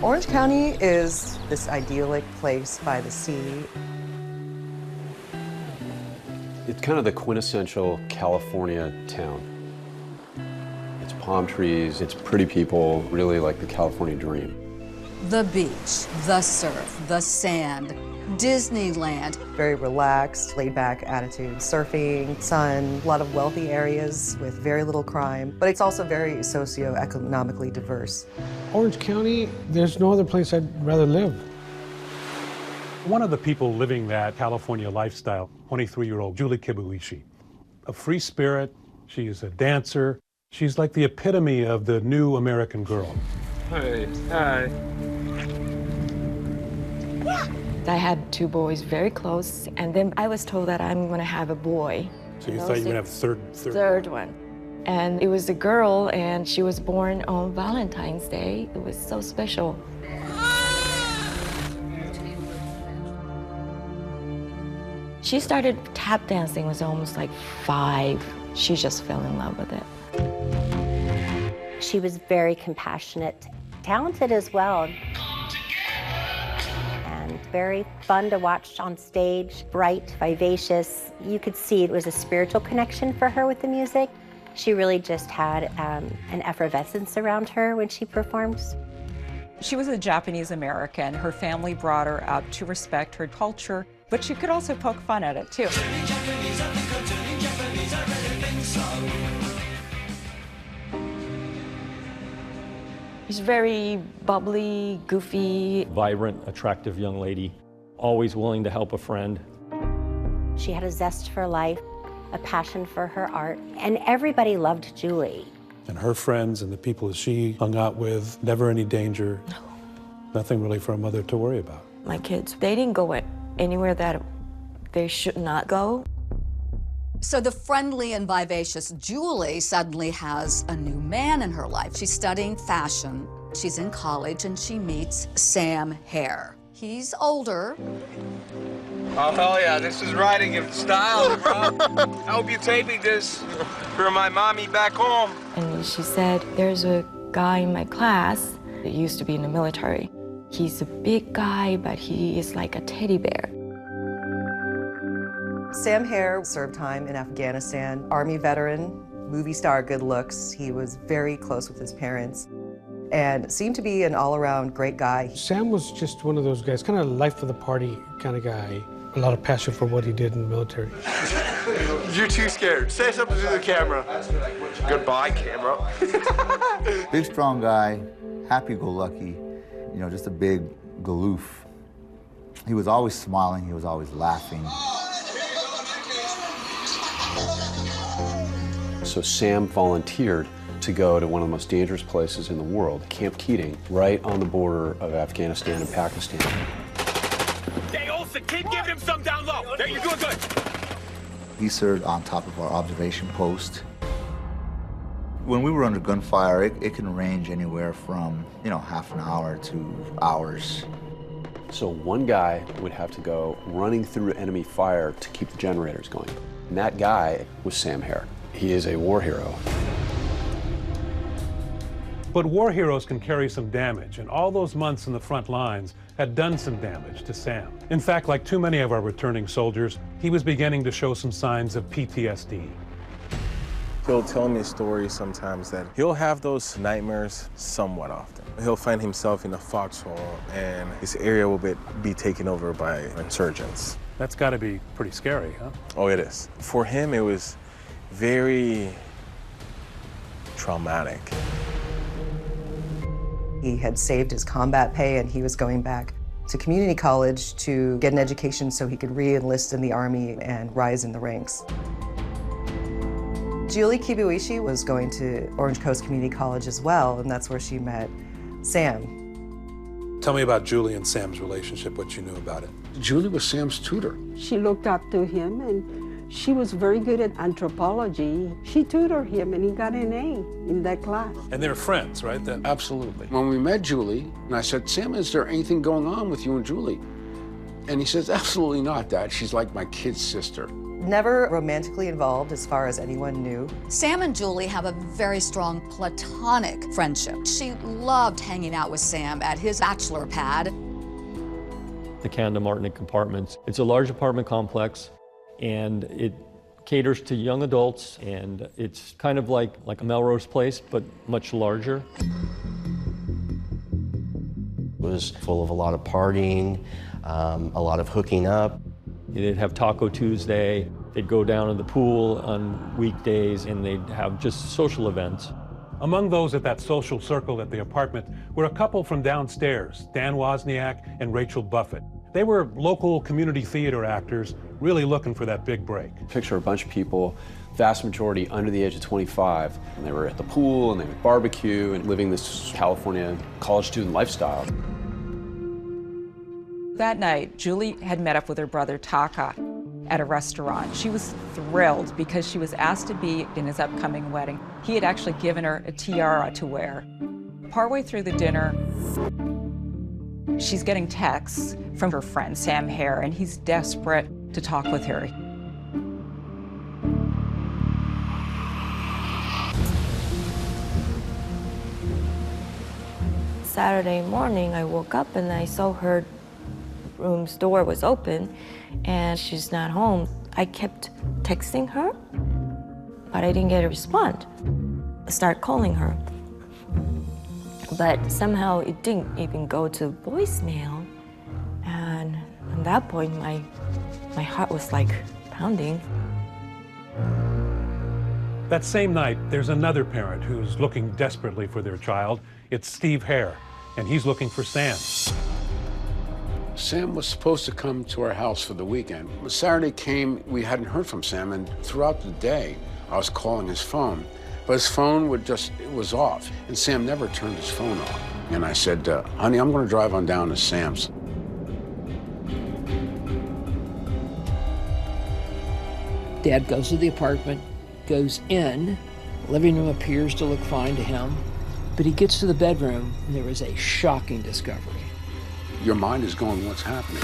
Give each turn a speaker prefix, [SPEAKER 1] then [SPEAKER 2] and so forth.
[SPEAKER 1] Orange County is this idyllic place by the sea.
[SPEAKER 2] It's kind of the quintessential California town. It's palm trees, it's pretty people, really like the California dream.
[SPEAKER 3] The beach, the surf, the sand, Disneyland.
[SPEAKER 1] Very relaxed, laid-back attitude. Surfing, sun, a lot of wealthy areas with very little crime, but it's also very socioeconomically diverse.
[SPEAKER 4] Orange County, there's no other place I'd rather live.
[SPEAKER 5] One of the people living that California lifestyle, 23-year-old Julie Kibuishi. A free spirit, she's a dancer. She's like the epitome of the new American girl.
[SPEAKER 6] Hey, hi.
[SPEAKER 7] I had two boys very close, and then I was told that I'm gonna have a boy.
[SPEAKER 5] So you thought you were gonna have a
[SPEAKER 7] third one. And it was a girl, and she was born on Valentine's Day. It was so special. She started tap dancing when she was almost like 5. She just fell in love with it.
[SPEAKER 8] She was very compassionate, talented as well, and very fun to watch on stage, bright, vivacious. You could see it was a spiritual connection for her with the music. She really just had an effervescence around her when she performs.
[SPEAKER 9] She was a Japanese American. Her family brought her up to respect her culture, but she could also poke fun at it too.
[SPEAKER 7] She's very bubbly, goofy.
[SPEAKER 10] Vibrant, attractive young lady, always willing to help a friend.
[SPEAKER 8] She had a zest for life, a passion for her art, and everybody loved Julie.
[SPEAKER 5] And her friends and the people that she hung out with, never any danger.
[SPEAKER 7] No.
[SPEAKER 5] Nothing really for a mother to worry about.
[SPEAKER 7] My kids, they didn't go anywhere that they should not go.
[SPEAKER 3] So the friendly and vivacious Julie suddenly has a new man in her life. She's studying fashion. She's in college and she meets Sam Herr. He's older.
[SPEAKER 6] Oh, hell yeah, this is riding in style, bro. I hope you're taping this for my mommy back home.
[SPEAKER 7] And she said, there's a guy in my class that used to be in the military. He's a big guy, but he is like a teddy bear.
[SPEAKER 1] Sam Herr served time in Afghanistan, Army veteran, movie star, good looks. He was very close with his parents and seemed to be an all-around great guy.
[SPEAKER 4] Sam was just one of those guys, kind of life of the party kind of guy. A lot of passion for what he did in the military.
[SPEAKER 6] You're too scared. Say something to the camera. Goodbye, camera.
[SPEAKER 11] Big, strong guy, happy-go-lucky, you know, just a big galoof. He was always smiling, he was always laughing.
[SPEAKER 2] So Sam volunteered to go to one of the most dangerous places in the world, Camp Keating, right on the border of Afghanistan and Pakistan.
[SPEAKER 12] Hey, Olsen, keep giving him some down low. There, you're doing good.
[SPEAKER 11] He served on top of our observation post. When we were under gunfire, it can range anywhere from, you know, half an hour to hours.
[SPEAKER 2] So one guy would have to go running through enemy fire to keep the generators going. And that guy was Sam Herr. He is a war hero.
[SPEAKER 5] But war heroes can carry some damage, and all those months in the front lines had done some damage to Sam. In fact, like too many of our returning soldiers, he was beginning to show some signs of PTSD.
[SPEAKER 13] He'll tell me stories sometimes that he'll have those nightmares somewhat often. He'll find himself in a foxhole and his area will be taken over by insurgents.
[SPEAKER 5] That's got to be pretty scary, huh?
[SPEAKER 13] Oh, it is. For him, it was very traumatic.
[SPEAKER 1] He had saved his combat pay and he was going back to community college to get an education so he could re-enlist in the Army and rise in the ranks. Julie Kibuishi was going to Orange Coast Community College as well, and that's where she met Sam.
[SPEAKER 5] Tell me about Julie and Sam's relationship, what you knew about it.
[SPEAKER 4] Julie was Sam's tutor.
[SPEAKER 14] She looked up to him, and she was very good at anthropology. She tutored him, and he got an A in that class.
[SPEAKER 5] And they were friends, right?
[SPEAKER 4] Absolutely. When we met Julie, and I said, Sam, is there anything going on with you and Julie? And he says, absolutely not, Dad. She's like my kid's sister.
[SPEAKER 1] Never romantically involved as far as anyone knew.
[SPEAKER 3] Sam and Julie have a very strong platonic friendship. She loved hanging out with Sam at his bachelor pad.
[SPEAKER 10] The Camden Martinic Apartments. It's a large apartment complex, and it caters to young adults, and it's kind of like a Melrose Place, but much larger.
[SPEAKER 15] It was full of a lot of partying, a lot of hooking up.
[SPEAKER 10] They'd have Taco Tuesday, they'd go down to the pool on weekdays, and they'd have just social events.
[SPEAKER 5] Among those at that social circle at the apartment were a couple from downstairs, Dan Wozniak and Rachel Buffett. They were local community theater actors, really looking for that big break.
[SPEAKER 2] Picture a bunch of people, vast majority under the age of 25, and they were at the pool and they would barbecue and living this California college student lifestyle.
[SPEAKER 9] That night, Julie had met up with her brother Taka at a restaurant. She was thrilled because she was asked to be in his upcoming wedding. He had actually given her a tiara to wear. Partway through the dinner, she's getting texts from her friend Sam Herr, and he's desperate to talk with her.
[SPEAKER 7] Saturday morning, I woke up and I saw her room's door was open and she's not home. I kept texting her, but I didn't get a response. I started calling her, but somehow it didn't even go to voicemail. And at that point, my heart was like pounding.
[SPEAKER 5] That same night, there's another parent who's looking desperately for their child. It's Steve Herr, and he's looking for Sam.
[SPEAKER 16] Sam was supposed to come to our house for the weekend. When Saturday came, we hadn't heard from Sam, and throughout the day, I was calling his phone, but his phone was off, and Sam never turned his phone on. And I said, honey, I'm gonna drive on down to Sam's.
[SPEAKER 17] Dad goes to the apartment, goes in, the living room appears to look fine to him, but he gets to the bedroom, and there is a shocking discovery.
[SPEAKER 16] Your mind is going, what's happening?